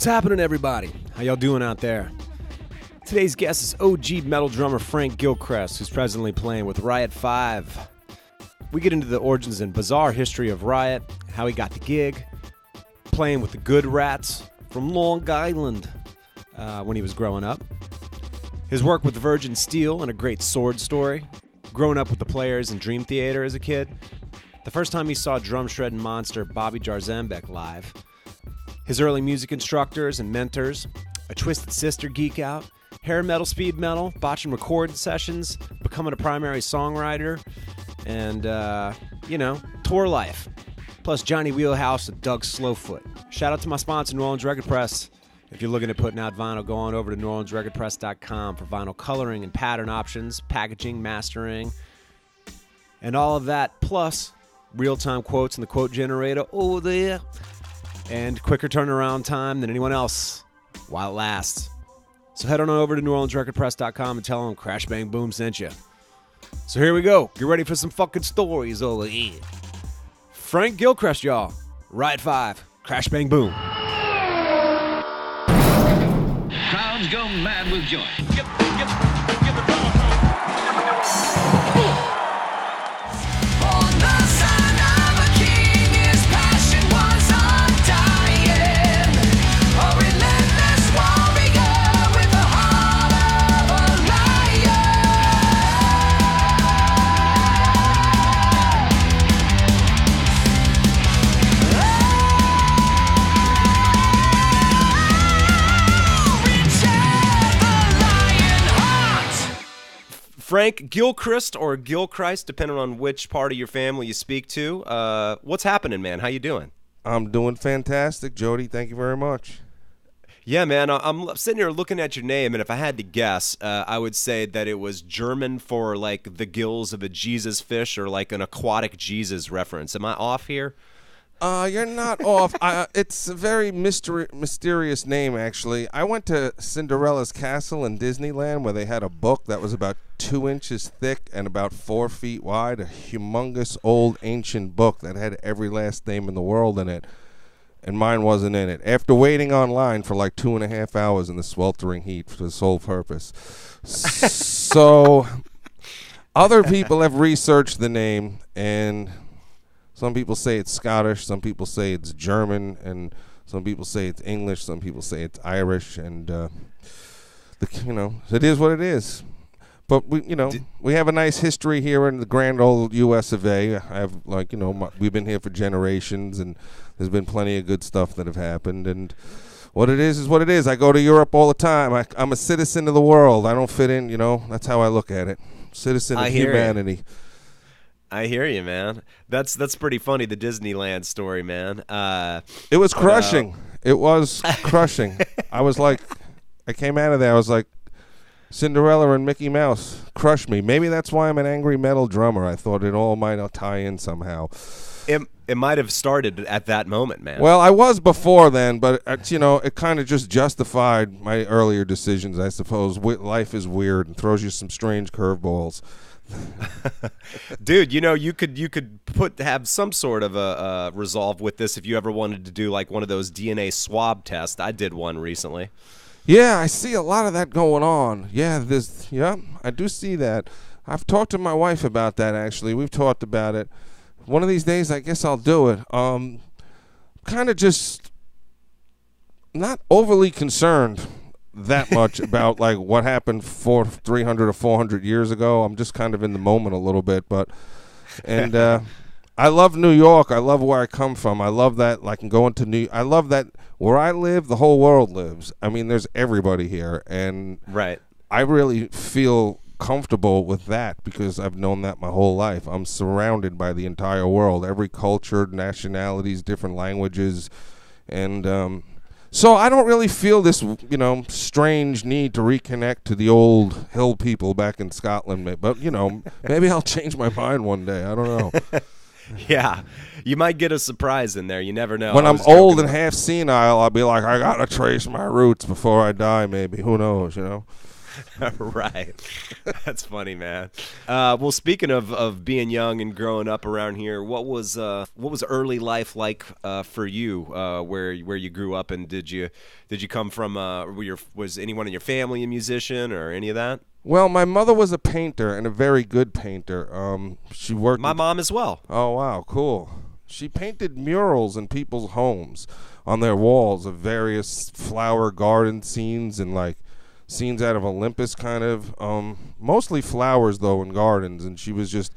What's happening, everybody? How y'all doing out there? Today's guest is OG metal drummer Frank Gilchriest, who's presently playing with Riot V. We get into the origins and bizarre history of Riot, how he got the gig, playing with the Good Rats from Long Island when he was growing up, his work with Virgin Steele and a great sword story, growing up with the Players in Dream Theater as a kid, the first time he saw drum shredding monster Bobby Jarzombek live, his early music instructors and mentors, a Twisted Sister geek out, hair metal, speed metal, botching recording sessions, becoming a primary songwriter, and, tour life. Plus Johnny Wheelhouse and Doug Slowfoot. Shout out to my sponsor, New Orleans Record Press. If you're looking at putting out vinyl, go on over to NewOrleansRecordPress.com for vinyl coloring and pattern options, packaging, mastering, and all of that, plus real-time quotes in the quote generator over there, and quicker turnaround time than anyone else while it lasts. So head on over to NewOrleansRecordPress.com and tell them Crash Bang Boom sent you. So here we go. Get ready for some fucking stories over here. Frank Gilchriest, y'all. Riot V. Crash Bang Boom. Crowds go mad with joy. Give the drum a Frank Gilchriest, or Gilchriest, depending on which part of your family you speak to. What's happening, man? How you doing? I'm doing fantastic, Jody. Thank you very much. Yeah, man. I'm sitting here looking at your name, and if I had to guess, I would say that it was German for, like, the gills of a Jesus fish or, like, an aquatic Jesus reference. Am I off here? You're not off. It's a very mysterious name, actually. I went to Cinderella's Castle in Disneyland where they had a book that was about 2 inches thick and about 4 feet wide, a humongous old ancient book that had every last name in the world in it, and mine wasn't in it. After waiting online for like 2.5 hours in the sweltering heat for the sole purpose. So other people have researched the name, and some people say it's Scottish, some people say it's German, and some people say it's English, some people say it's Irish, and it is what it is. But we have a nice history here in the grand old U.S. of A. I have, we've been here for generations, and there's been plenty of good stuff that have happened. And what it is what it is. I go to Europe all the time. I'm a citizen of the world. I don't fit in. That's how I look at it. Citizen of humanity. I hear you, man. That's pretty funny, the Disneyland story, man. It was crushing. It was crushing. I came out of there, I was like, Cinderella and Mickey Mouse, crush me. Maybe that's why I'm an angry metal drummer. I thought it all might tie in somehow. It might have started at that moment, man. Well, I was before then, but it kind of just justified my earlier decisions, I suppose. Life is weird and throws you some strange curveballs. Dude, you could have some sort of a resolve with this if you ever wanted to do like one of those DNA swab tests. I did one recently. Yeah, I see a lot of that going on. Yeah, I do see that. I've talked to my wife about that, actually. We've talked about it. One of these days, I guess I'll do it. Kind of just not overly concerned that much about like what happened 300 or 400 years ago. I'm just kind of in the moment a little bit, and I love New York. I love where I come from. I love that I can go into I love that where I live, the whole world lives. I mean, there's everybody here, and right. I really feel comfortable with that because I've known that my whole life. I'm surrounded by the entire world, every culture, nationalities, different languages, and so I don't really feel this, strange need to reconnect to the old hill people back in Scotland. But, maybe I'll change my mind one day. I don't know. Yeah, you might get a surprise in there. You never know. When I'm old and half senile, I'll be like, I got to trace my roots before I die, maybe. Who knows, Right. That's funny, man. Well, speaking of being young and growing up around here, what was early life like for you? Where you grew up, and did you come from? Was anyone in your family a musician or any of that? Well, my mother was a painter and a very good painter. She worked. My mom as well. Oh wow, cool. She painted murals in people's homes on their walls of various flower garden scenes and like scenes out of Olympus, kind of. Mostly flowers though, and gardens, and she was just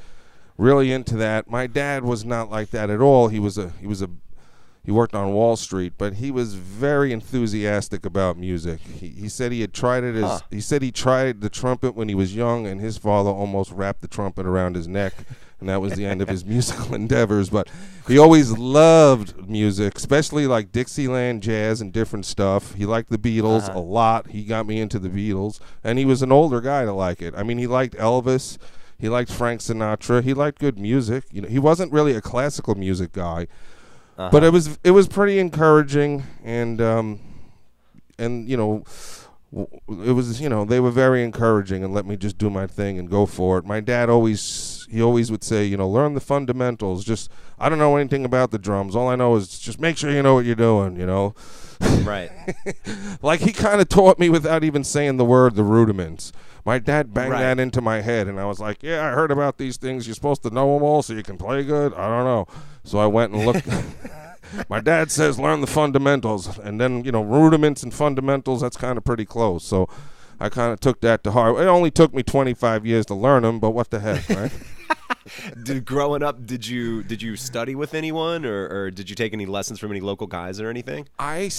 really into that. My dad was not like that at all. He worked on Wall Street, but he was very enthusiastic about music. He said he had tried it as he said he tried the trumpet when he was young, and his father almost wrapped the trumpet around his neck, and that was the end of his musical endeavors. But he always loved music, especially like Dixieland jazz and different stuff. He liked the Beatles a lot. He got me into the Beatles, and he was an older guy to like it. I mean, he liked Elvis. He liked Frank Sinatra. He liked good music. You know, he wasn't really a classical music guy. But it was pretty encouraging, and you know, it was, you know, they were very encouraging and let me just do my thing and go for it. My dad always would say, you know, learn the fundamentals. Just, I don't know anything about the drums. All I know is just make sure you know what you're doing, you know. Right. Like he kind of taught me without even saying the word, the rudiments. My dad banged that into my head, and I was like, yeah, I heard about these things. You're supposed to know them all so you can play good? I don't know. So I went and looked. My dad says learn the fundamentals, and then, you know, rudiments and fundamentals, that's kind of pretty close. So I kind of took that to heart. It only took me 25 years to learn them, but what the heck, right? Growing up, did you study with anyone, or did you take any lessons from any local guys or anything? I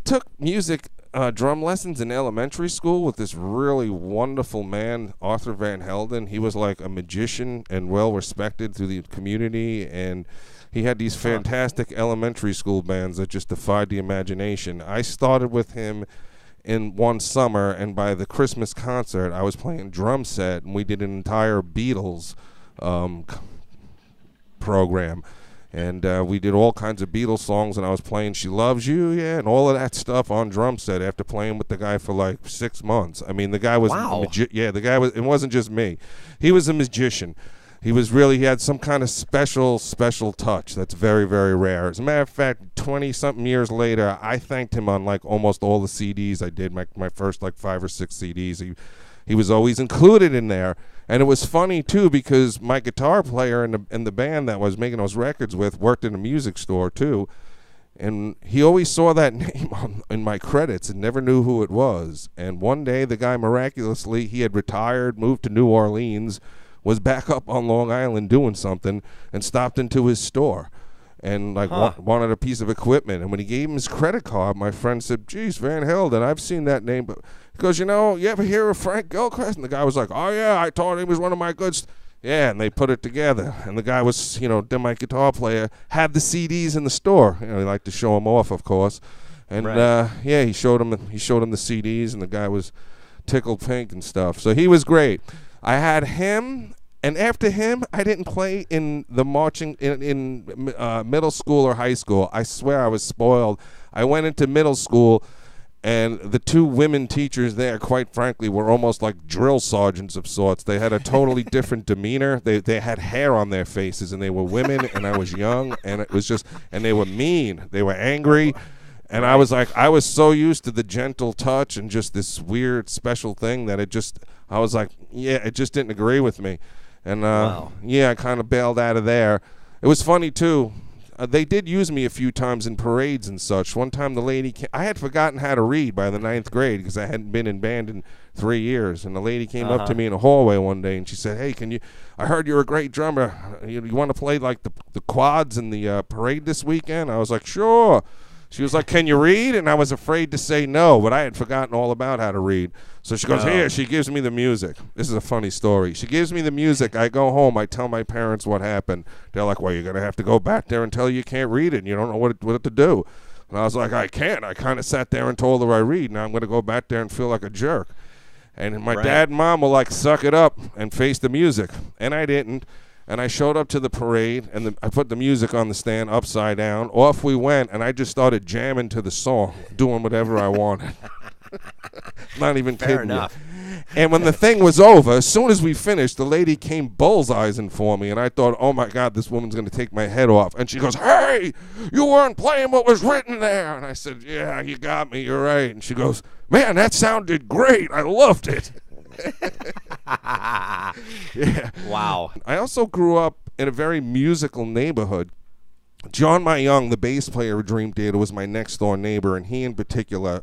took music drum lessons in elementary school with this really wonderful man, Arthur Van Helden. He was like a magician and well respected through the community, and he had these fantastic elementary school bands that just defied the imagination. I started with him in one summer, and by the Christmas concert, I was playing drum set, and we did an entire Beatles program. And we did all kinds of Beatles songs, and I was playing She Loves You, yeah, and all of that stuff on drum set after playing with the guy for like 6 months. I mean, the guy was, the guy was, it wasn't just me. He was a magician. He had some kind of special touch that's very, very rare. As a matter of fact, 20-something years later, I thanked him on like almost all the CDs I did, my first like 5 or 6 CDs. He was always included in there. And it was funny, too, because my guitar player in the band that I was making those records with worked in a music store, too. And he always saw that name in my credits and never knew who it was. And one day, the guy miraculously, he had retired, moved to New Orleans, was back up on Long Island doing something, and stopped into his store and wanted a piece of equipment. And when he gave him his credit card, my friend said, geez, Van Helden, I've seen that name. But he goes, you know, you ever hear of Frank Gilchriest? And the guy was like, oh, yeah, I thought he was one of my goods. Yeah, and they put it together. And the guy was, you know, my guitar player, had the CDs in the store. You know, he liked to show them off, of course. And, he showed him the CDs, and the guy was tickled pink and stuff. So he was great. I had him. And after him, I didn't play in the marching in middle school or high school. I swear I was spoiled. I went into middle school, and the 2 women teachers there, quite frankly, were almost like drill sergeants of sorts. They had a totally different demeanor. They had hair on their faces, and they were women, and I was young, and it was just, and they were mean. They were angry. And I was like, I was so used to the gentle touch and just this weird special thing that I was like, yeah, it just didn't agree with me. And, I kind of bailed out of there. It was funny, too. They did use me a few times in parades and such. One time the lady I had forgotten how to read by the 9th grade because I hadn't been in band in 3 years. And the lady came up to me in a hallway one day, and she said, hey, I heard you're a great drummer. You want to play, like, the quads in the parade this weekend? I was like, sure. She was like, can you read? And I was afraid to say no, but I had forgotten all about how to read. So she goes, here, she gives me the music. This is a funny story. She gives me the music. I go home. I tell my parents what happened. They're like, well, you're going to have to go back there and tell her you can't read it, and you don't know what to do. And I was like, I can't. I kind of sat there and told her I read. Now I'm going to go back there and feel like a jerk. And my dad and mom were like, suck it up and face the music. And I didn't. And I showed up to the parade, and I put the music on the stand upside down. Off we went, and I just started jamming to the song, doing whatever I wanted. Not even Fair kidding enough. you. And when the thing was over, as soon as we finished, the lady came bullseying for me, and I thought, oh my God, this woman's going to take my head off. And she goes, hey, you weren't playing what was written there. And I said, yeah, you got me, you're right. And she goes, man, that sounded great. I loved it. Yeah. Wow. I also grew up in a very musical neighborhood. John My Young, the bass player of Dream Theater, was my next door neighbor, and he in particular,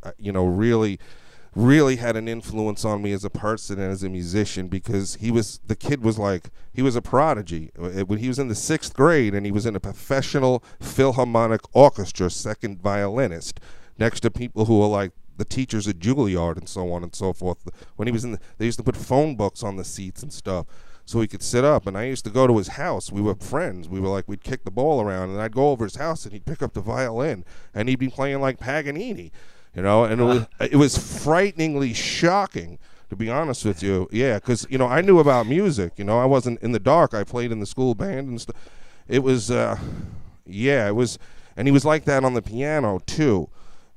really had an influence on me as a person and as a musician, because he was a prodigy. When he was in the 6th grade, and he was in a professional Philharmonic orchestra, second violinist, next to people who were like the teachers at Juilliard and so on and so forth. When he was they used to put phone books on the seats and stuff so he could sit up. And I used to go to his house. We were friends. We'd kick the ball around, and I'd go over his house, and he'd pick up the violin, and he'd be playing like Paganini, and it was frighteningly shocking, to be honest with you. Yeah, because, I knew about music. I wasn't in the dark. I played in the school band and stuff. It was, it was, and he was like that on the piano, too.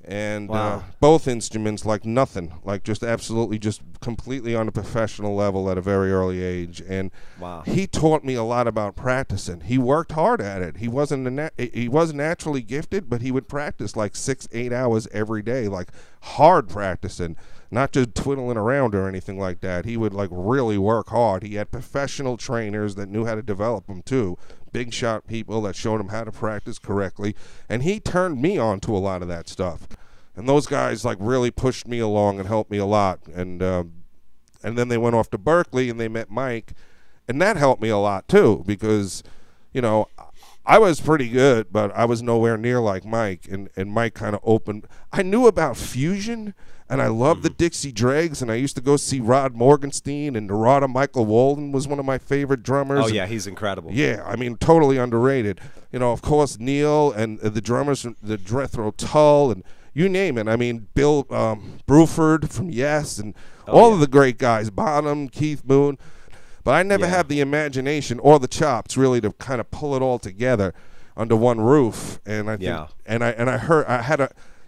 And wow. Both instruments like nothing, like just absolutely just completely on a professional level at a very early age. And wow. He taught me a lot about practicing. He worked hard at it. He wasn't he was naturally gifted, but he would practice like 6-8 hours every day, like hard practicing, not just twiddling around or anything like that. He would like really work hard. He had professional trainers that knew how to develop him too. Big shot people that showed him how to practice correctly, and he turned me on to a lot of that stuff. And those guys like really pushed me along and helped me a lot. And then they went off to Berkeley and they met Mike, and that helped me a lot too, because I was pretty good, but I was nowhere near like Mike. And Mike kind of opened. I knew about fusion, and I loved the Dixie Dregs, and I used to go see Rod Morgenstein, and Narada Michael Walden was one of my favorite drummers. Oh, yeah, he's incredible. Yeah, I mean, totally underrated. Of course, Neil and the drummers, the Jethro Tull, and you name it. I mean, Bill Bruford from Yes, and all of the great guys, Bonham, Keith Moon. But I never had the imagination or the chops really to kind of pull it all together under one roof. And I think,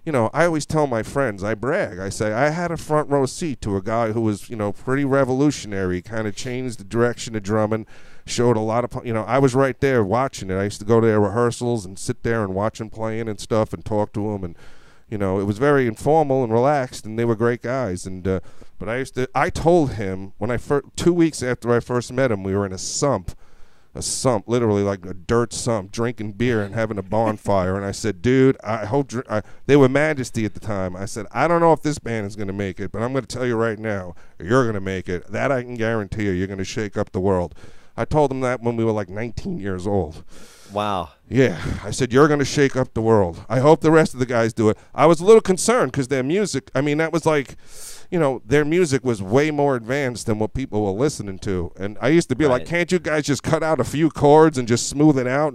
I always tell my friends, I brag. I say I had a front row seat to a guy who was, pretty revolutionary, kind of changed the direction of drumming, showed a lot of, I was right there watching it. I used to go to their rehearsals and sit there and watch them playing and stuff and talk to them. And, it was very informal and relaxed, and they were great guys. And, but I told him when 2 weeks after I first met him, we were in a sump, literally like a dirt sump, drinking beer and having a bonfire. And I said, dude, I hope they were Majesty at the time. I said, I don't know if this band is going to make it, but I'm going to tell you right now, you're going to make it. That I can guarantee you. You're going to shake up the world. I told him that when we were like 19 years old. Wow. Yeah. I said, you're going to shake up the world. I hope the rest of the guys do it. I was a little concerned because their music, that was like, their music was way more advanced than what people were listening to. And I used to be like, can't you guys just cut out a few chords and just smooth it out,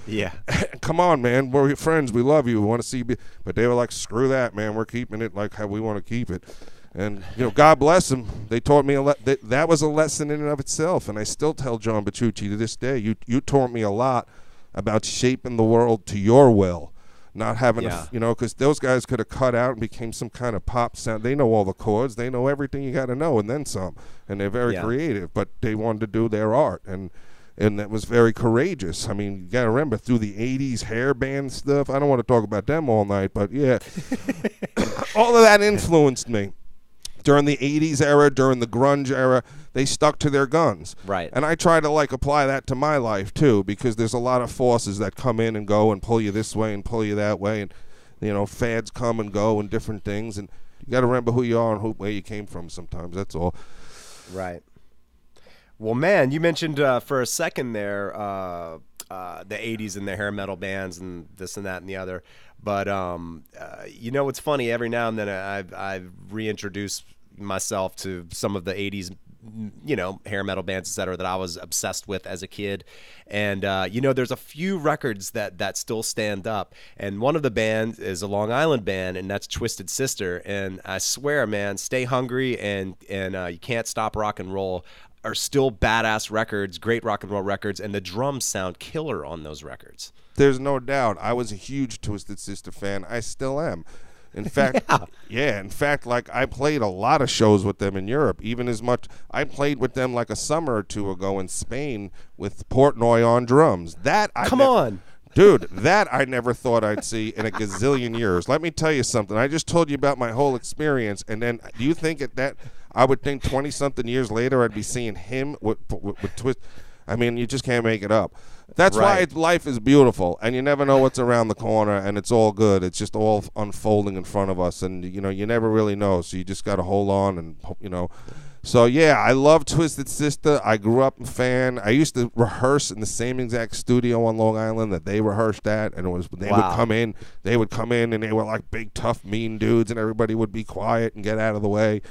Yeah. Come on, man. We're your friends. We love you. We want to see you. But they were like, screw that, man. We're keeping it like how we want to keep it. And, God bless them. They taught me that was a lesson in and of itself. And I still tell John Petrucci to this day, you taught me a lot about shaping the world to your will. Not having, because those guys could have cut out and became some kind of pop sound. They know all the chords. They know everything you got to know and then some. And they're very creative. But they wanted to do their art. And that was very courageous. I mean, you got to remember, through the 80s hair band stuff, I don't want to talk about them all night, but yeah. All of that influenced me. During the 80s era, during the grunge era, they stuck to their guns. Right. And I try to apply that to my life too, because there's a lot of forces that come in and go and pull you this way and pull you that way, and fads come and go and different things, and you got to remember who you are and where you came from sometimes. That's all. Right. Well, man, you mentioned for a second there the 80s and the hair metal bands and this and that and the other. But, it's funny, every now and then I've reintroduced myself to some of the 80s, hair metal bands, et cetera, that I was obsessed with as a kid. And, there's a few records that still stand up. And one of the bands is a Long Island band, and that's Twisted Sister. And I swear, man, Stay Hungry and You Can't Stop Rock and Roll are still badass records, great rock and roll records, and the drums sound killer on those records. There's no doubt. I was a huge Twisted Sister fan. I still am. In fact, in fact, like I played a lot of shows with them in Europe, even as much. I played with them like a summer or two ago in Spain with Portnoy on drums. Come on. Dude, that I never thought I'd see in a gazillion years. Let me tell you something. I just told you about my whole experience, and then do you think that I would think 20-something years later I'd be seeing him with Twist? I mean, you just can't make it up. That's why life is beautiful, and you never know what's around the corner, and it's all good. It's just all unfolding in front of us, and, you know, you never really know, so you just got to hold on and, you know. So, yeah, I love Twisted Sister. I grew up a fan. I used to rehearse in the same exact studio on Long Island that they rehearsed at, and they would come in. They would come in, and they were like big, tough, mean dudes, and everybody would be quiet and get out of the way,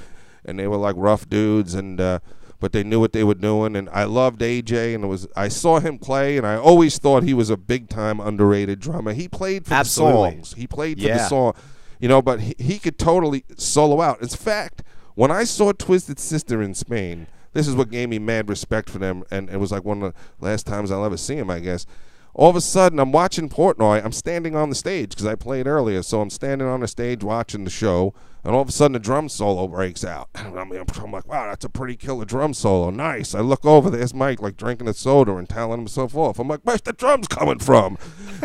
and they were like rough dudes, and but they knew what they were doing, and I loved AJ, and I saw him play, and I always thought he was a big-time underrated drummer. He played for the songs. He played for the song, you know, but he could totally solo out. In fact, when I saw Twisted Sister in Spain, this is what gave me mad respect for them, and it was like one of the last times I'll ever see him, I guess. All of a sudden, I'm watching Portnoy. I'm standing on the stage because I played earlier, so I'm standing on the stage watching the show, and all of a sudden, a drum solo breaks out. And I'm like, wow, that's a pretty killer drum solo. Nice. I look over, there's Mike, like, drinking a soda and telling himself off. I'm like, where's the drums coming from?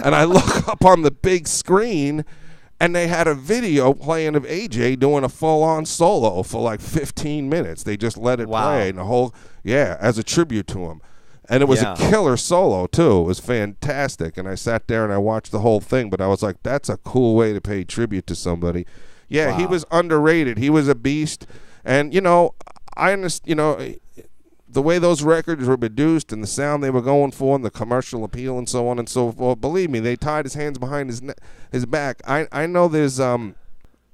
And I look up on the big screen, and they had a video playing of AJ doing a full-on solo for like 15 minutes. They just let it play, and the whole, as a tribute to him. And it was a killer solo, too. It was fantastic. And I sat there and I watched the whole thing, but I was like, that's a cool way to pay tribute to somebody. Yeah, he was underrated. He was a beast. And, you know, I understand, you know, the way those records were produced and the sound they were going for and the commercial appeal and so on and so forth, believe me, they tied his hands behind his back. I know there's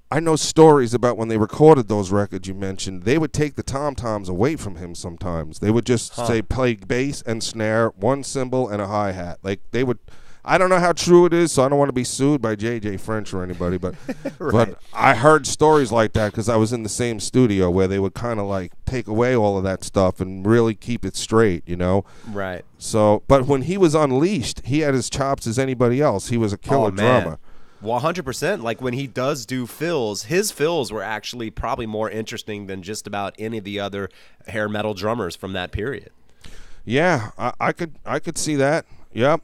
I know stories about when they recorded those records you mentioned. They would take the tom-toms away from him sometimes. They would just say play bass and snare, one cymbal and a hi-hat. Like they would. I don't know how true it is, so I don't want to be sued by J.J. French or anybody, but but I heard stories like that because I was in the same studio where they would kind of like take away all of that stuff and really keep it straight, you know? Right. So, but when he was unleashed, he had as chops as anybody else. He was a killer drummer. Well, 100%. Like when he does do fills, his fills were actually probably more interesting than just about any of the other hair metal drummers from that period. Yeah, I could see that. Yep.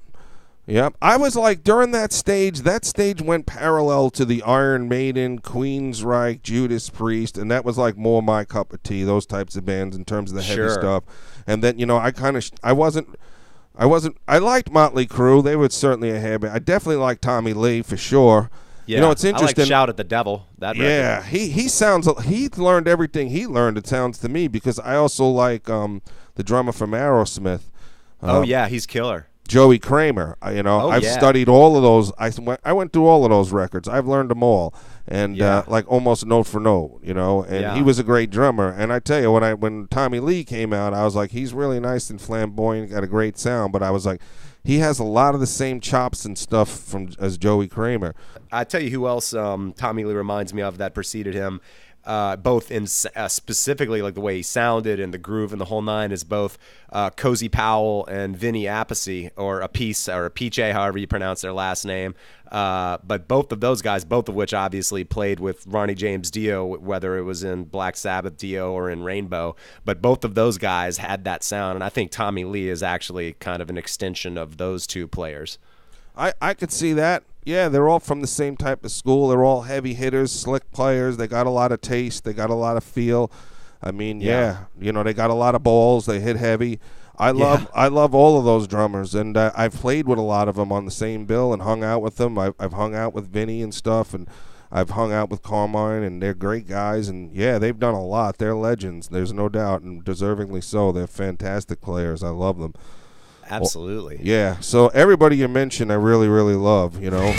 I was like, during that stage went parallel to the Iron Maiden, Queensryche, Judas Priest, and that was like more my cup of tea, those types of bands in terms of the heavy stuff. And then, you know, I liked Motley Crue. They were certainly a hair band. I definitely liked Tommy Lee for sure. Yeah, you know, it's interesting. I like Shout at the Devil. That record. He learned everything he learned, it sounds to me, because I also like the drummer from Aerosmith. He's killer. Joey Kramer. I've studied all of those. I went through all of those records. I've learned them all, and like almost note for note, you know. And he was a great drummer. And I tell you, when Tommy Lee came out, I was like, he's really nice and flamboyant, got a great sound. But I was like, he has a lot of the same chops and stuff as Joey Kramer. I tell you who else Tommy Lee reminds me of that preceded him. Both in specifically like the way he sounded and the groove and the whole nine is both Cozy Powell and Vinny Appice, or Appice, however you pronounce their last name. But both of those guys, both of which obviously played with Ronnie James Dio, whether it was in Black Sabbath Dio or in Rainbow, but both of those guys had that sound. And I think Tommy Lee is actually kind of an extension of those two players. I could see that. Yeah, they're all from the same type of school. They're all heavy hitters, slick players. They got a lot of taste. They got a lot of feel. I mean, they got a lot of balls. They hit heavy. I love all of those drummers, and I've played with a lot of them on the same bill and hung out with them. I've hung out with Vinny and stuff, and I've hung out with Carmine, and they're great guys. And, they've done a lot. They're legends. There's no doubt, and deservingly so. They're fantastic players. I love them. Absolutely. Yeah. So everybody you mentioned, I really, really love, you know.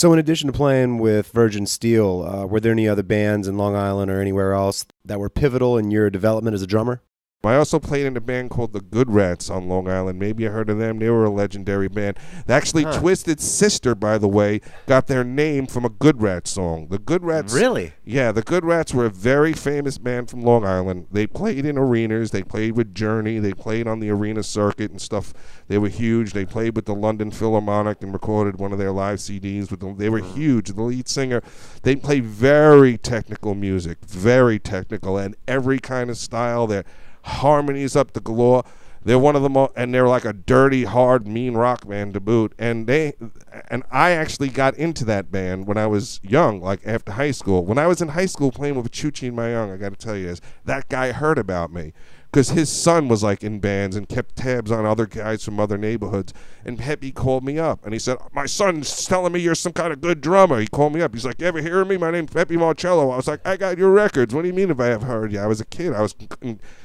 So in addition to playing with Virgin Steele, were there any other bands in Long Island or anywhere else that were pivotal in your development as a drummer? I also played in a band called the Good Rats on Long Island. Maybe you heard of them. They were a legendary band. Actually, Twisted's sister, by the way, got their name from a Good Rats song. The Good Rats. Really? Yeah, the Good Rats were a very famous band from Long Island. They played in arenas. They played with Journey. They played on the arena circuit and stuff. They were huge. They played with the London Philharmonic and recorded one of their live CDs with them. They were huge. The lead singer, they played very technical music, very technical, and every kind of style. Their harmonies up the galore. They're one of the most, and they're like a dirty, hard, mean rock band to boot. And I actually got into that band when I was young, like after high school. When I was in high school playing with Chuchi and Mayung, I got to tell you this, that guy heard about me because his son was like in bands and kept tabs on other guys from other neighborhoods. And Pepe called me up and he said, my son's telling me you're some kind of good drummer. He called me up. He's like, you ever hear of me? My name's Pepe Marcello. I was like, I got your records. What do you mean if I have heard you? I was a kid. I was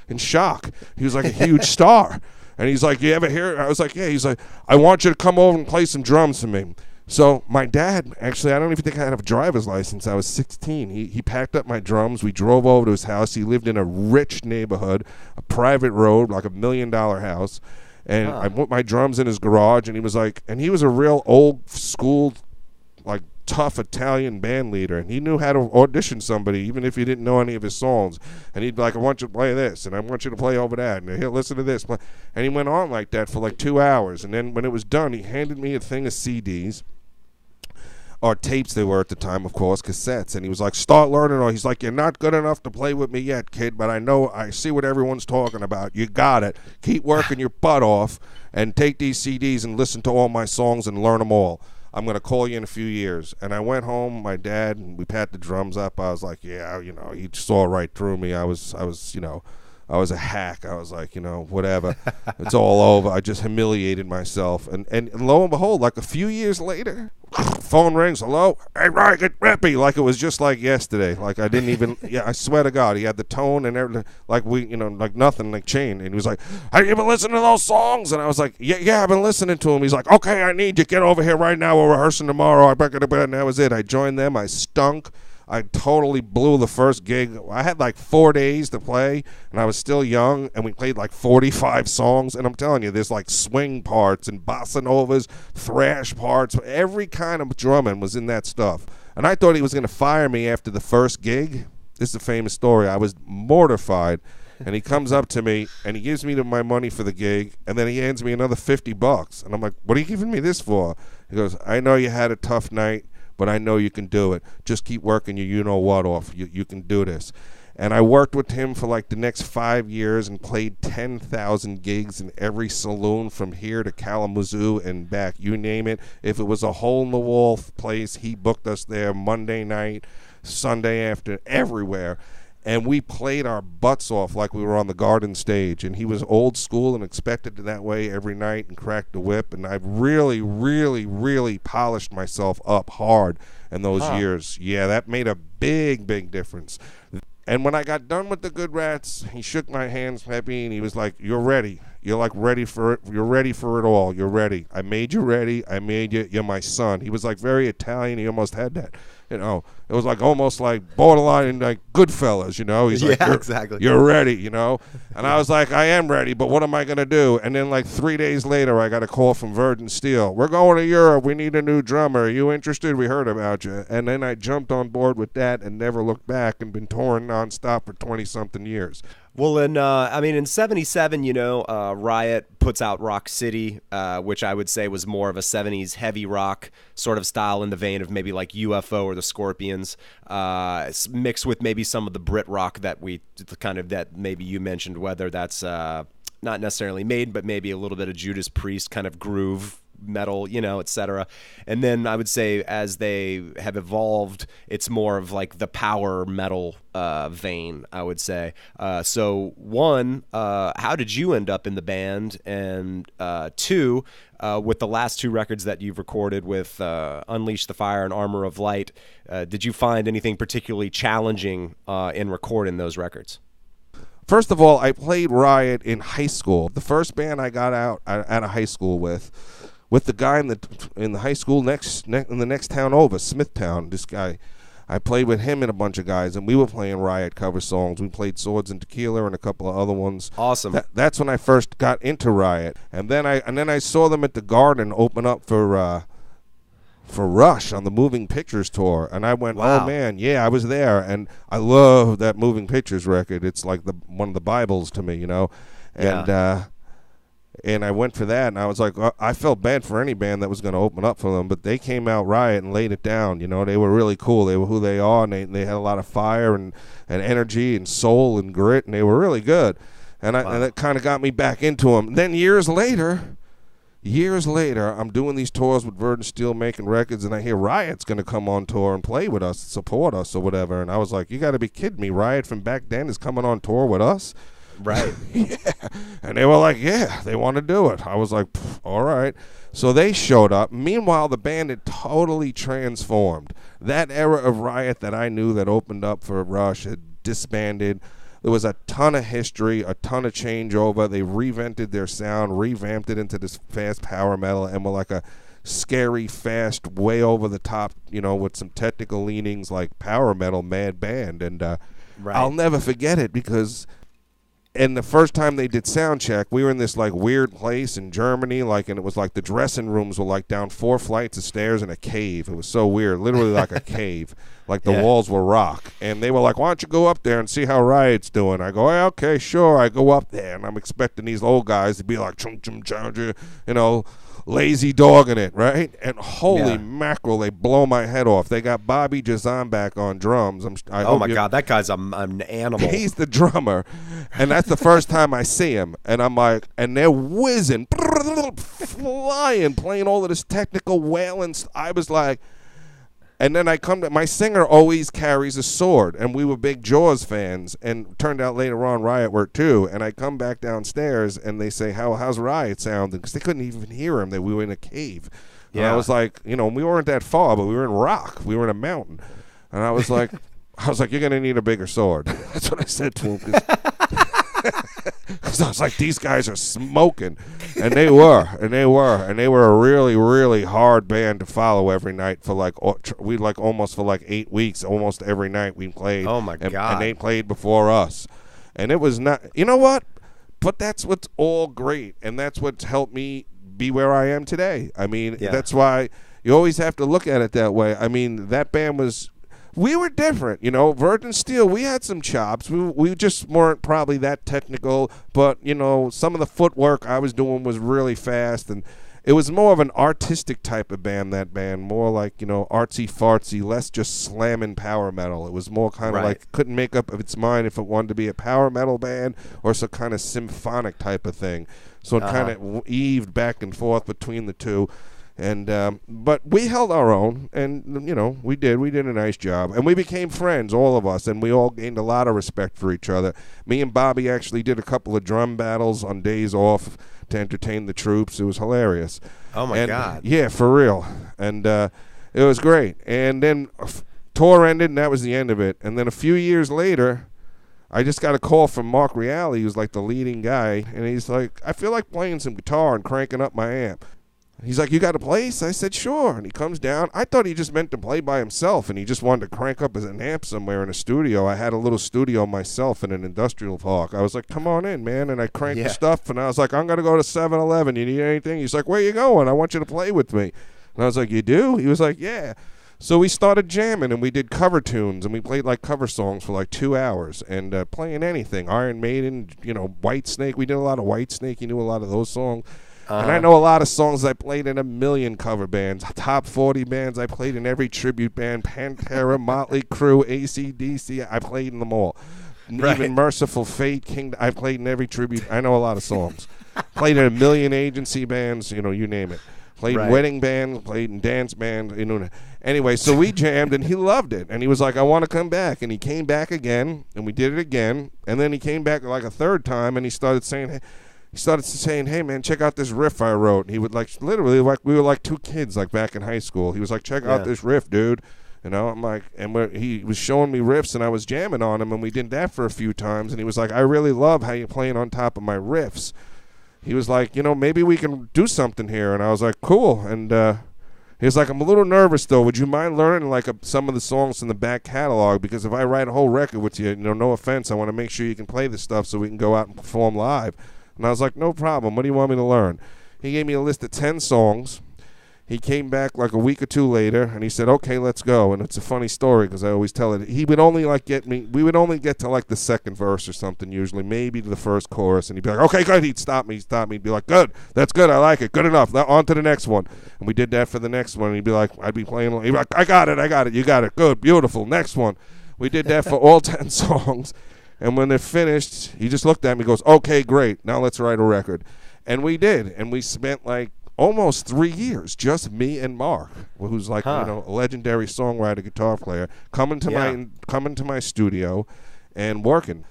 in shock. He was like a huge star. And he's like, you ever hear? I was like, yeah. He's like, I want you to come over and play some drums for me. So my dad, actually, I don't even think I had a driver's license. I was 16. He packed up my drums. We drove over to his house. He lived in a rich neighborhood, a private road, like $1 million house. And I put my drums in his garage, and he was like, and he was a real old school, like tough Italian band leader, and he knew how to audition somebody even if he didn't know any of his songs. And he'd be like, I want you to play this, and I want you to play over that, and he'll listen to this. And he went on like that for like 2 hours. And then when it was done, he handed me a thing of CDs. Or tapes they were at the time, of course, cassettes. And he was like, start learning. Or he's like, you're not good enough to play with me yet, kid, but I see what everyone's talking about. You got it. Keep working your butt off and take these CDs and listen to all my songs and learn them all. I'm going to call you in a few years. And I went home, my dad, and we pat the drums up. I was like, yeah, he saw right through me. I was a hack. I was like, whatever. It's all over. I just humiliated myself. And lo and behold, like a few years later, phone rings. Hello? Hey, Ryan, get Rippy. Like it was just like yesterday. Like I didn't even, I swear to God, he had the tone and everything. Like like nothing, like chain. And he was like, have you been listening to those songs? And I was like, yeah, I've been listening to them. He's like, okay, I need you. Get over here right now. We're rehearsing tomorrow. I back it up. And that was it. I joined them. I stunk. I totally blew the first gig. I had like 4 days to play, and I was still young, and we played like 45 songs. And I'm telling you, there's like swing parts and bossa novas, thrash parts. Every kind of drumming was in that stuff. And I thought he was going to fire me after the first gig. This is a famous story. I was mortified. And he comes up to me, and he gives me my money for the gig, and then he hands me another $50. And I'm like, what are you giving me this for? He goes, I know you had a tough night, but I know you can do it. Just keep working your you-know-what off. You can do this. And I worked with him for like the next 5 years and played 10,000 gigs in every saloon from here to Kalamazoo and back. You name it. If it was a hole-in-the-wall place, he booked us there Monday night, Sunday after, everywhere. And we played our butts off like we were on the Garden stage. And he was old school and expected it that way every night and cracked the whip. And I've really, really, really polished myself up hard in those years. Yeah, that made a big, big difference. And when I got done with the Good Rats, he shook my hands, Pepe, and he was like, you're ready. You're like ready for it. You're ready for it all. You're ready. I made you ready. I made you. You're my son. He was like very Italian. He almost had that. It was like almost like borderline like Goodfellas, He's like, exactly. You're ready, And I was like, I am ready, but what am I going to do? And then like 3 days later, I got a call from Virgin Steele. We're going to Europe. We need a new drummer. Are you interested? We heard about you. And then I jumped on board with that and never looked back and been touring nonstop for 20-something years. Well, in 77, Riot puts out Rock City, which I would say was more of a 70s heavy rock sort of style in the vein of maybe like UFO or the Scorpions, mixed with maybe some of the Brit rock that maybe you mentioned, whether that's not necessarily made, but maybe a little bit of Judas Priest kind of groove metal, etc. And then I would say as they have evolved, it's more of like the power metal vein, I would say. So one, how did you end up in the band? And two, with the last two records that you've recorded with Unleash the Fire and Armor of Light, did you find anything particularly challenging in recording those records? First of all, I played Riot in high school. The first band I got out of high school with with the guy in the high school in the next town over, Smithtown. This guy, I played with him and a bunch of guys, and we were playing Riot cover songs. We played Swords and Tequila and a couple of other ones. Awesome. That's when I first got into Riot, and then I saw them at the Garden open up for Rush on the Moving Pictures tour, and I went, wow. Oh man, yeah, I was there, and I love that Moving Pictures record. It's like one of the Bibles to me, and and I went for that, and I was like, I felt bad for any band that was going to open up for them, but they came out Riot and laid it down. They were really cool. They were who they are, and they had a lot of fire and energy and soul and grit, and they were really good. And and that kind of got me back into them. Then years later, I'm doing these tours with Virgin Steele making records, and I hear Riot's going to come on tour and play with us, support us or whatever. And I was like, you got to be kidding me. Riot from back then is coming on tour with us? Right. Yeah. And they were like, yeah, they want to do it. I was like, all right. So they showed up. Meanwhile, the band had totally transformed. That era of Riot that I knew that opened up for Rush had disbanded. There was a ton of history, a ton of changeover. They revamped their sound, revamped it into this fast power metal, and were like a scary, fast, way over the top, with some technical leanings like power metal mad band. And right. I'll never forget it because... And the first time they did sound check, we were in this like weird place in Germany, and it was like the dressing rooms were like down 4 flights of stairs in a cave. It was so weird, literally like a cave, like the walls were rock. And they were like, "Why don't you go up there and see how Riot's doing?" I go, "Hey, okay, sure." I go up there, and I'm expecting these old guys to be like, "Chum chum chum," lazy dogging it, right? And holy mackerel, they blow my head off. They got Bobby Jarzombek on drums. Oh my God, that guy's an animal. He's the drummer, and that's the first time I see him. And I'm like, and they're whizzing, flying, playing all of this technical wailing. I was like, and then I come to, my singer always carries a sword, and we were big Jaws fans, and turned out later on Riot were too. And I come back downstairs, and they say, how's Riot sounding? Because they couldn't even hear him. We were in a cave. Yeah. And I was like, we weren't that far, but we were in rock. We were in a mountain. And I was like, you're going to need a bigger sword. That's what I said to him. Because I was like, these guys are smoking. And they were a really, really hard band to follow every night for almost for 8 weeks. Almost every night we played. Oh my God. And they played before us. And it was not, you know what? But that's what's all great. And that's what's helped me be where I am today. I mean, that's why you always have to look at it that way. I mean, that band was... We were different, Virgin Steele, we had some chops. We just weren't probably that technical, but, some of the footwork I was doing was really fast, and it was more of an artistic type of band, that band, more like, artsy-fartsy, less just slamming power metal. It was more kind of like, couldn't make up of its mind if it wanted to be a power metal band or some kind of symphonic type of thing. So it kind of eaved back and forth between the two. And but we held our own, and we did a nice job, and we became friends, all of us, and we all gained a lot of respect for each other. Me and Bobby actually did a couple of drum battles on days off to entertain the troops. It was hilarious. Oh my God! Yeah, for real, and it was great. And then tour ended, and that was the end of it. And then a few years later, I just got a call from Mark Reale, who's like the leading guy, and he's like, "I feel like playing some guitar and cranking up my amp." He's like, "You got a place?" I said, "Sure." And he comes down. I thought he just meant to play by himself, and he just wanted to crank up an amp somewhere in a studio. I had a little studio myself in an industrial park. I was like, "Come on in, man." And I cranked the stuff, and I was like, "I'm going to go to 7-Eleven. You need anything?" He's like, "Where you going? I want you to play with me." And I was like, "You do?" He was like, "Yeah." So we started jamming, and we did cover tunes, and we played cover songs for 2 hours, and playing anything. Iron Maiden, White Snake. We did a lot of White Snake. You knew a lot of those songs. And I know a lot of songs I played in a million cover bands. Top 40 bands I played in every tribute band. Pantera, Motley Crue, AC/DC. I played in them all. Right. Even Merciful Fate, I played in every tribute. I know a lot of songs. Played in a million agency bands, you name it. Played in wedding bands, played in dance bands. Anyway, so we jammed, and he loved it. And he was like, "I want to come back." And he came back again, and we did it again. And then he came back a third time, and he started saying, "Hey man, check out this riff I wrote." And he would literally we were like two kids back in high school. He was like, "Check out this riff, dude." I'm like, and he was showing me riffs, and I was jamming on him, and we did that for a few times. And he was like, "I really love how you're playing on top of my riffs." he was like, maybe we can do something here. And I was like, cool. And he was like, I'm a little nervous, though. Would you mind learning, like, some of the songs from the back catalog? Because if I write a whole record with you, no offense, I want to make sure you can play this stuff so we can go out and perform live. And I was like, no problem. What do you want me to learn? He gave me a list of 10 songs. He came back like a week or two later, and he said, okay, let's go. And it's a funny story because I always tell it. He would only we would only get to like the second verse or something usually, maybe to the first chorus. And he'd be like, okay, good. He'd stop me. He'd be like, good. That's good. I like it. Good enough. Now on to the next one. And we did that for the next one. And he'd be like, I'd be playing. He'd be like, I got it. You got it. Good. Beautiful. Next one. We did that for all 10 songs. And when they're finished, he just looked at me and goes, okay, great. Now let's write a record. And we did. And we spent like almost 3 years, just me and Mark, who's like a legendary songwriter, guitar player, coming to my studio and working.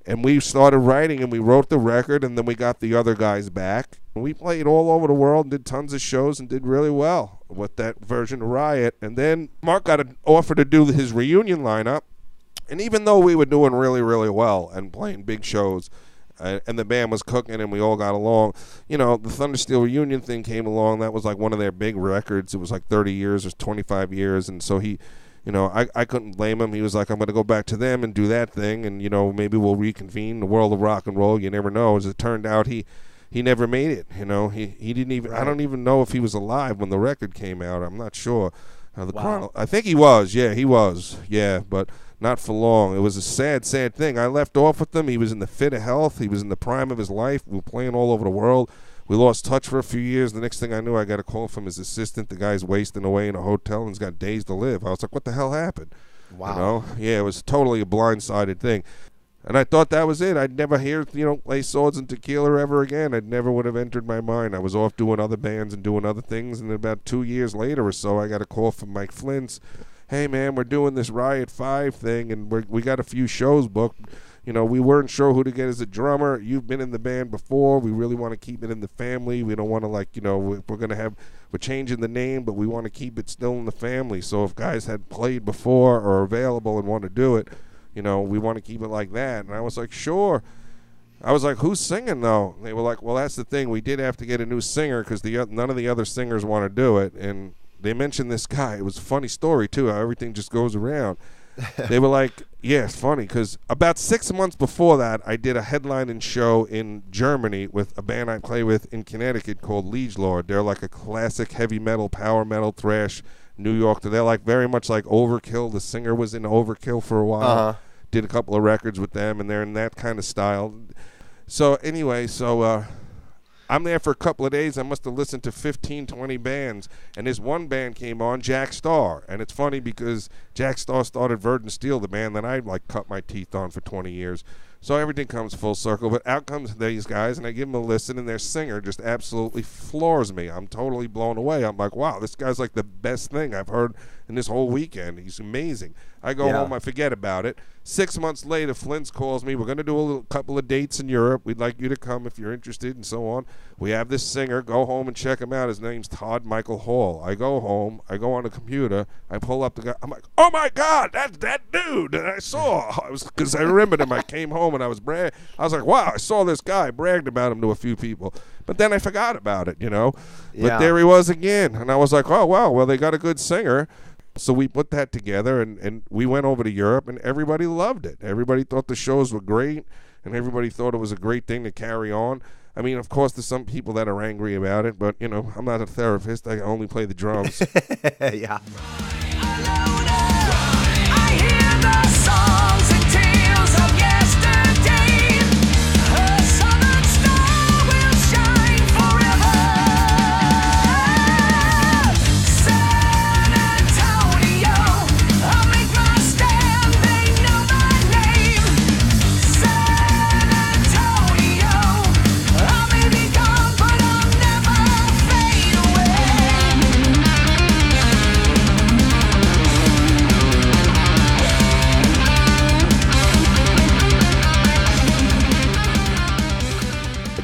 And we started writing, and we wrote the record, and then we got the other guys back. And we played all over the world and did tons of shows and did really well with that version of Riot. And then Mark got an offer to do his reunion lineup. And even though we were doing really, really well and playing big shows, and the band was cooking and we all got along, the Thunder Steel reunion thing came along. That was like one of their big records. It was like 30 years or 25 years. And so he, I couldn't blame him. He was like, I'm going to go back to them and do that thing. And, maybe we'll reconvene the world of rock and roll. You never know. As it turned out, he never made it. He didn't even, I don't even know if he was alive when the record came out. I'm not sure. I think he was. Yeah, he was. Yeah, but not for long. It was a sad, sad thing. I left off with him. He was in the fit of health. He was in the prime of his life. We were playing all over the world. We lost touch for a few years. The next thing I knew, I got a call from his assistant. The guy's wasting away in a hotel and he's got days to live. I was like, what the hell happened? Wow. Yeah, it was totally a blindsided thing. And I thought that was it. I'd never hear, play Swords and Tequila ever again. It never would have entered my mind. I was off doing other bands and doing other things. And about 2 years later or so, I got a call from Mike Flint's. Hey, man, we're doing this Riot 5 thing, and we got a few shows booked. We weren't sure who to get as a drummer. You've been in the band before. We really want to keep it in the family. We don't want to, we're changing the name, but we want to keep it still in the family. So if guys had played before or available and want to do it, we want to keep it like that. And I was like, sure. I was like, who's singing, though? And they were like, well, that's the thing. We did have to get a new singer because none of the other singers want to do it. And they mentioned this guy. It was a funny story, too, how everything just goes around. They were like, yeah, it's funny, because about 6 months before that, I did a headlining show in Germany with a band I play with in Connecticut called Liege Lord. They're like a classic heavy metal, power metal, thrash, New York. They're like very much like Overkill. The singer was in Overkill for a while. Did a couple of records with them, and they're in that kind of style. So anyway, I'm there for a couple of days. I must have listened to 15, 20 bands. And this one band came on, Jack Starr. And it's funny because Jack Starr started Virgin Steele, the band that I cut my teeth on for 20 years. So everything comes full circle. But out comes these guys, and I give them a listen, and their singer just absolutely floors me. I'm totally blown away. I'm like, wow, this guy's like the best thing I've heard in this whole weekend. He's amazing. I go home, I forget about it. 6 months later, Flint's calls me. We're going to do a couple of dates in Europe. We'd like you to come if you're interested and so on. We have this singer. Go home and check him out. His name's Todd Michael Hall. I go home. I go on the computer. I pull up the guy. I'm like, oh, my God, that's that dude that I saw. Because I remembered him. I came home and I was like, wow, I saw this guy. I bragged about him to a few people. But then I forgot about it, But there he was again. And I was like, oh, wow, well, they got a good singer. So we put that together, and we went over to Europe, and everybody loved it. Everybody thought the shows were great, and everybody thought it was a great thing to carry on. I mean, of course, there's some people that are angry about it, but, I'm not a therapist. I only play the drums. Yeah. I hear the songs and tales of yesterday. A southern star will shine forever. San Antonio, I'll make my stand. They know my name. San Antonio, I may be gone, but I'll never fade away.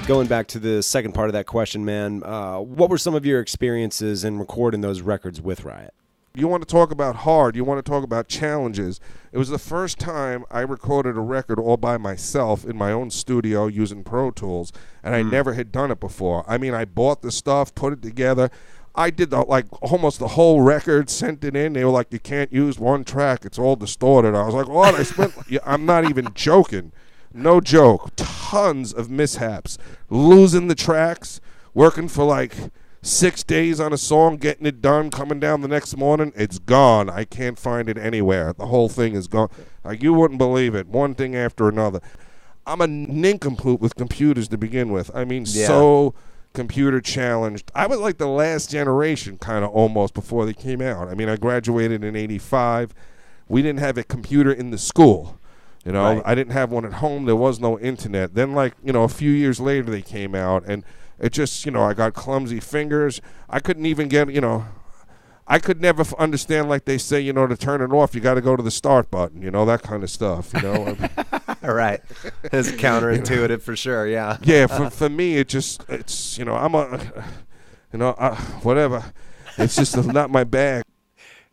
Going back to the second part of that question, man, what were some of your experiences in recording those records with Riot? You want to talk about hard, you want to talk about challenges. It was the first time I recorded a record all by myself in my own studio using Pro Tools, and I never had done it before. I mean, I bought the stuff, put it together. I did almost the whole record, sent it in. They were like, you can't use one track, it's all distorted. I was like, what? I'm not even joking. No joke. Tons of mishaps. Losing the tracks, working for like 6 days on a song, getting it done, coming down the next morning, it's gone. I can't find it anywhere. The whole thing is gone. Like, you wouldn't believe it. One thing after another. I'm a nincompoop with computers to begin with. I mean, so computer challenged. I was like the last generation kind of almost before they came out. I mean, I graduated in 85. We didn't have a computer in the school. You know, Right. I didn't have one at home. There was no internet. Then, like, you know, a few years later they came out, and it just, you know, I got clumsy fingers. I couldn't even get, you know, I could never understand, like they say, you know, to turn it off, you got to go to the start button, you know, that kind of stuff, you know. All right. It's counterintuitive for sure, yeah. Yeah, for me, it's, you know, whatever. It's just not my bag.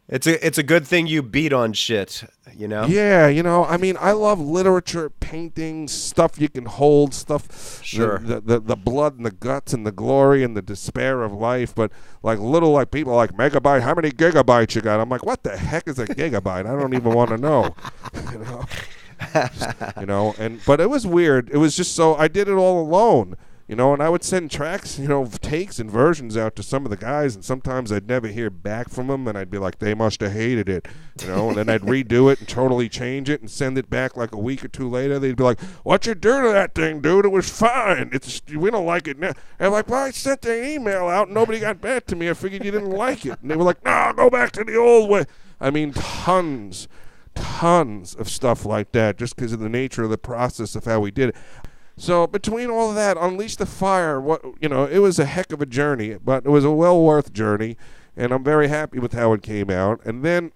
It's a good thing you beat on shit, you know? Yeah, you know, I mean, I love literature, painting, stuff you can hold, stuff, Sure. the blood and the guts and the glory and the despair of life, but like little, like people like megabyte, how many gigabytes you got? I'm like, what the heck is a gigabyte? I don't even want to know. You know? You know, but it was weird. It was just so, I did it all alone. You know, and I would send tracks, you know, takes and versions out to some of the guys, and sometimes I'd never hear back from them, and I'd be like, they must have hated it, you know, and then I'd redo it and totally change it and send it back like a week or two later. They'd be like, what you do to that thing, dude? It was fine. We don't like it now. And I'm like, well, I sent an email out, and nobody got back to me. I figured you didn't like it. And they were like, no, go back to the old way. I mean, tons of stuff like that, just because of the nature of the process of how we did it. So between all of that, Unleash the Fire, it was a heck of a journey, but it was a well worth journey, and I'm very happy with how it came out. And then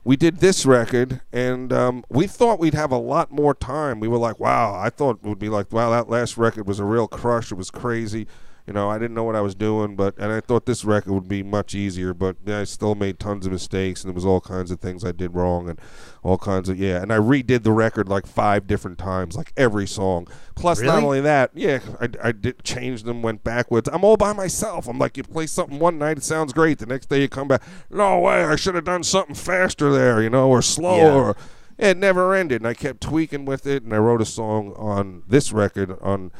we did this record, and we thought we'd have a lot more time. We were like, wow, I thought it would be like, wow, that last record was a real crush. It was crazy. You know, I didn't know what I was doing, and I thought this record would be much easier, but I still made tons of mistakes, and there was all kinds of things I did wrong, and all kinds of, and I redid the record like 5 different times, like every song. Plus, Really? not only that, I did change them, went backwards. I'm all by myself. I'm like, you play something one night, it sounds great. The next day you come back, no way, I should have done something faster there, you know, or slower. Yeah. It never ended, and I kept tweaking with it, and I wrote a song on this record, on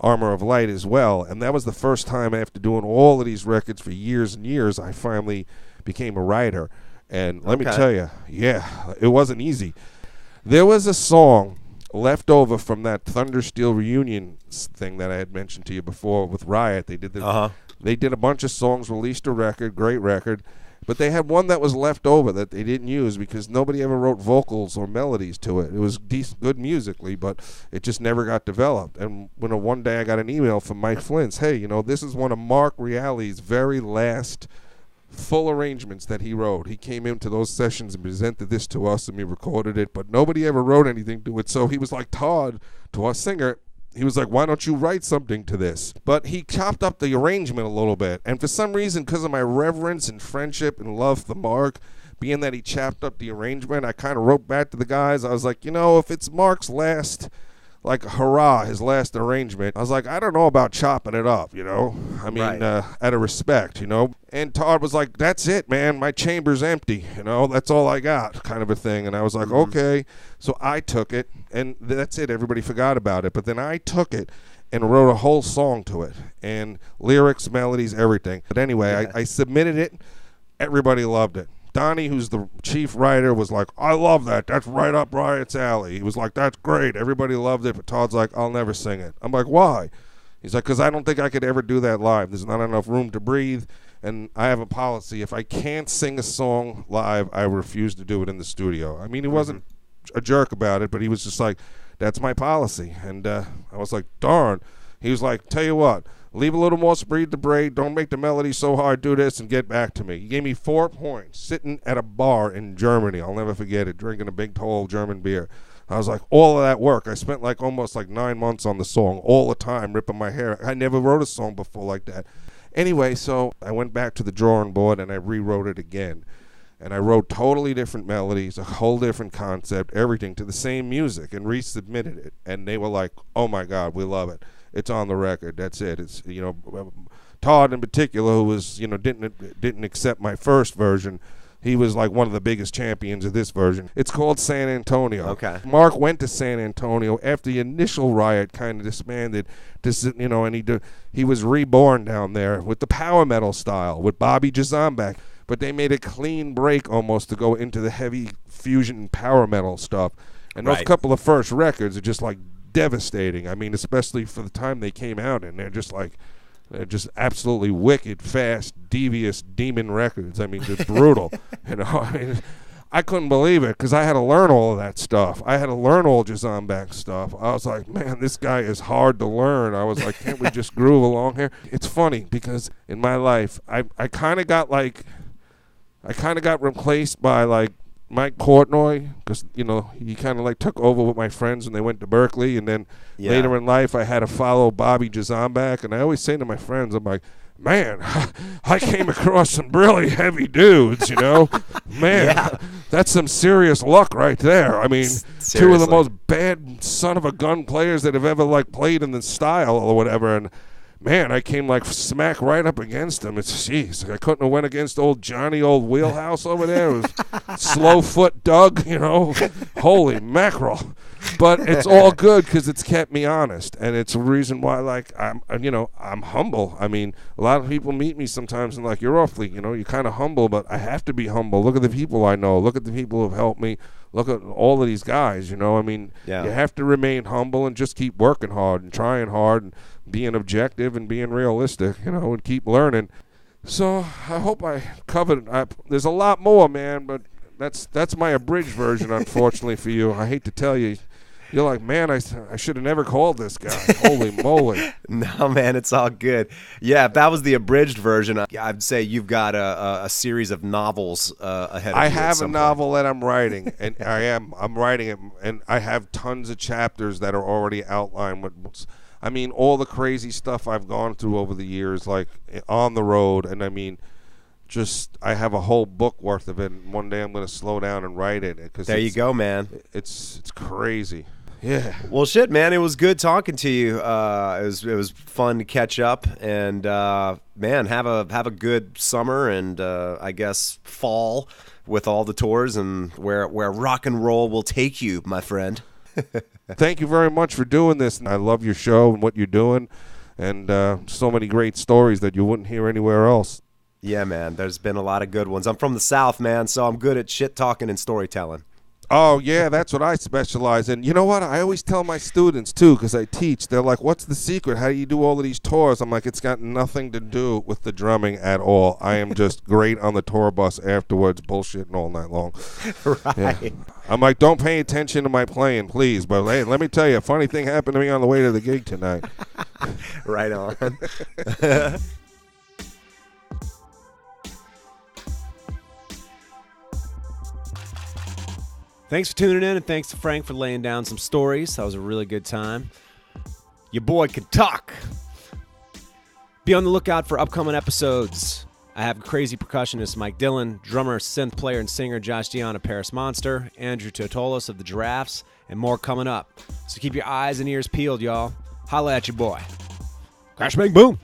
Armor of Light as well, and that was the first time after doing all of these records for years and years I finally became a writer. And let me tell you, it wasn't easy. There was a song left over from that Thunder Steel reunion thing that I had mentioned to you before with Riot. They did they did a bunch of songs, released a record, great record, but they had one that was left over that they didn't use because nobody ever wrote vocals or melodies to it. It was good musically, but it just never got developed. And one day I got an email from Mike Flint's, hey, you know, this is one of Mark Reale's very last full arrangements that he wrote. He came into those sessions and presented this to us, and we recorded it, but nobody ever wrote anything to it. So he was like, Todd, to our singer, he was like, why don't you write something to this? But he chopped up the arrangement a little bit. And for some reason, because of my reverence and friendship and love for Mark, being that he chopped up the arrangement, I kind of wrote back to the guys. I was like, you know, if it's Mark's last, like, hurrah, his last arrangement, I was like, I don't know about chopping it up, you know? I mean, Right. Out of respect, you know? And Todd was like, that's it, man. My chamber's empty, you know? That's all I got, kind of a thing. And I was like, okay. So I took it, and that's it. Everybody forgot about it. But then I took it and wrote a whole song to it, and lyrics, melodies, everything. But anyway, I submitted it. Everybody loved it. Donnie, who's the chief writer, was like, I love that. That's right up Riot's alley. He was like, that's great. Everybody loved it. But Todd's like, I'll never sing it. I'm like, why? He's like, because I don't think I could ever do that live. There's not enough room to breathe. And I have a policy. If I can't sing a song live, I refuse to do it in the studio. I mean, he wasn't a jerk about it, but he was just like, that's my policy. And I was like, darn. He was like, tell you what, leave a little more breathe to braid. Don't make the melody so hard. Do this and get back to me. He gave me 4 points sitting at a bar in Germany. I'll never forget it, drinking a big, tall German beer. I was like, all of that work. I spent like almost like 9 months on the song all the time, ripping my hair. I never wrote a song before like that. Anyway, so I went back to the drawing board and I rewrote it again. And I wrote totally different melodies, a whole different concept, everything to the same music, and resubmitted it. And they were like, "Oh my God, we love it. It's on the record. That's it." It's, you know, Todd in particular, who was, you know, didn't accept my first version. He was like one of the biggest champions of this version. It's called San Antonio. Okay. Mark went to San Antonio after the initial Riot kind of disbanded, you know, and he was reborn down there with the power metal style with Bobby Jarzombek. But they made a clean break almost to go into the heavy fusion power metal stuff. And those Right. couple of first records are just like devastating. I mean, especially for the time they came out, and they're just absolutely wicked, fast, devious demon records. I mean, just brutal. You know, I mean, I couldn't believe it because I had to learn all of that stuff. I had to learn all Jarzombek stuff. I was like, man, this guy is hard to learn. I was like, can't we just groove along here? It's funny because in my life, I kind of got replaced by like Mike Portnoy, because, you know, he kind of like took over with my friends when they went to Berkeley, and then later in life I had to follow Bobby Jarzombek. And I always say to my friends, I'm like, man, I came across some really heavy dudes, you know. Man, that's some serious luck right there. I mean, two of the most bad son of a gun players that have ever like played in the style or whatever, and man, I came like smack right up against him. It's, jeez, I couldn't have went against old Wheelhouse over there. It was slow foot Doug, you know. Holy mackerel. But it's all good because it's kept me honest, and it's a reason why, like, I'm humble. I mean, a lot of people meet me sometimes and like, you're awfully, you know, you're kind of humble, but I have to be humble. Look at the people I know. Look at the people who have helped me. Look at all of these guys, you know. I mean, you have to remain humble and just keep working hard and trying hard and being objective and being realistic, you know, and keep learning. So I hope I covered it. There's a lot more, man, but that's my abridged version, unfortunately for you. I hate to tell you. You're like, man, I should have never called this guy. Holy moly. No, man, it's all good. Yeah, if that was the abridged version, I'd say you've got a series of novels ahead of you. I have a novel that I'm writing, and I'm writing it, and I have tons of chapters that are already outlined with, I mean, all the crazy stuff I've gone through over the years, like on the road, and I mean, just I have a whole book worth of it, and one day I'm going to slow down and write it. There you go, man. It's crazy. Yeah. Well, shit, man, it was good talking to you. It was fun to catch up, and man, have a good summer and I guess fall with all the tours and where rock and roll will take you, my friend. Thank you very much for doing this. I love your show and what you're doing, and so many great stories that you wouldn't hear anywhere else. Yeah, man, there's been a lot of good ones. I'm from the South, man, so I'm good at shit talking and storytelling. Oh, yeah, that's what I specialize in. You know what? I always tell my students, too, because I teach. They're like, what's the secret? How do you do all of these tours? I'm like, it's got nothing to do with the drumming at all. I am just great on the tour bus afterwards, bullshitting all night long. Right. Yeah. I'm like, don't pay attention to my playing, please. But, hey, let me tell you, a funny thing happened to me on the way to the gig tonight. Right on. Thanks for tuning in, and thanks to Frank for laying down some stories. That was a really good time. Your boy can talk. Be on the lookout for upcoming episodes. I have crazy percussionist Mike Dillon, drummer, synth player, and singer Josh Dion of Paris Monster, Andrew Totolos of the Giraffes, and more coming up. So keep your eyes and ears peeled, y'all. Holla at your boy. Crash, bang, boom.